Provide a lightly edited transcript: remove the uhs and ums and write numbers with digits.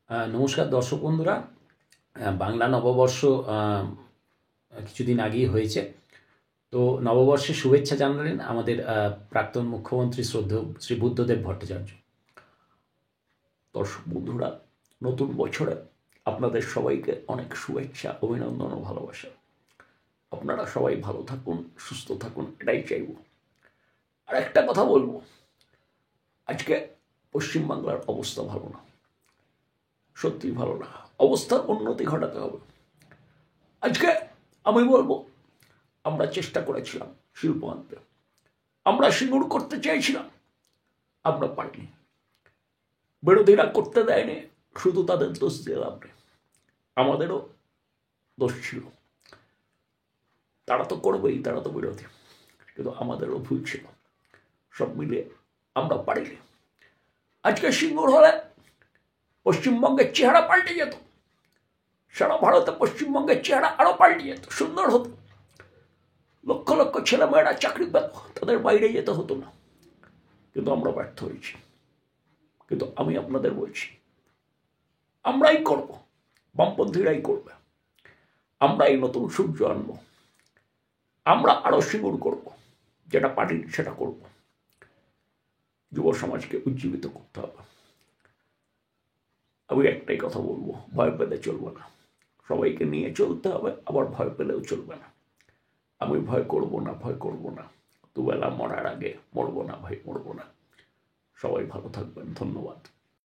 নমস্কার দর্শক বন্ধুরা। বাংলা নববর্ষ কিছুদিন আগেই হয়েছে। তো নববর্ষের শুভেচ্ছা জানালেন আমাদের প্রাক্তন মুখ্যমন্ত্রী শ্রদ্ধেয় শ্রী বুদ্ধদেব ভট্টাচার্য। দর্শক বন্ধুরা, নতুন বছরে আপনাদের সবাইকে অনেক শুভেচ্ছা, অভিনন্দন ও ভালোবাসা। আপনারা সবাই ভালো থাকুন, সুস্থ থাকুন, এটাই চাইব। আর একটা কথা বলবো, আজকে পশ্চিমবাংলার অবস্থা ভালো না, সত্যি ভালো না। অবস্থার উন্নতি ঘটাতে হবে। আজকে আমি বলবো, আমরা চেষ্টা করেছিলাম শিল্প আনতে, আমরা সিঙ্গুর করতে চাইছিলাম, আমরা পারিনি। বিরোধীরা করতে দেয়নি, শুধু তাদের দোষ দিয়ে লাভ নেই, আমাদেরও দোষ ছিল। তারা তো করবেই, তারা তো বিরোধী, কিন্তু আমাদেরও ভুল ছিল। সব মিলিয়ে আমরা পারিনি। আজকে সিঙ্গুর হলে পশ্চিমবঙ্গের চেহারা পাল্টে যেত, সারা ভারতে পশ্চিমবঙ্গের চেহারা আরো পাল্টে যেত, সুন্দর হতো। লক্ষ লক্ষ ছেলেমেয়েরা চাকরি পেত, তাদের বাইরে যেতে হতো না। কিন্তু আমরা ব্যর্থ হয়েছি। কিন্তু আমি আপনাদের বলছি, আমরাই করব, বামপন্থীরাই করবে। আমরাই নতুন সূর্য আনবো, আমরা আরো সিঙ্গুর করব, যেটা পার্টির সেটা করব। যুব সমাজকে উজ্জীবিত করতে হবে। আমি একটাই কথা বলবো, ভয় পেলে চলবে না। সবাইকে নিয়ে চলতে হবে, আবার ভয় পেলেও চলবে না। আমি ভয় করব না, ভয় করব না। দুবেলা মরার আগে মরবো না ভাই, মরবো না। সবাই ভালো থাকবেন, ধন্যবাদ।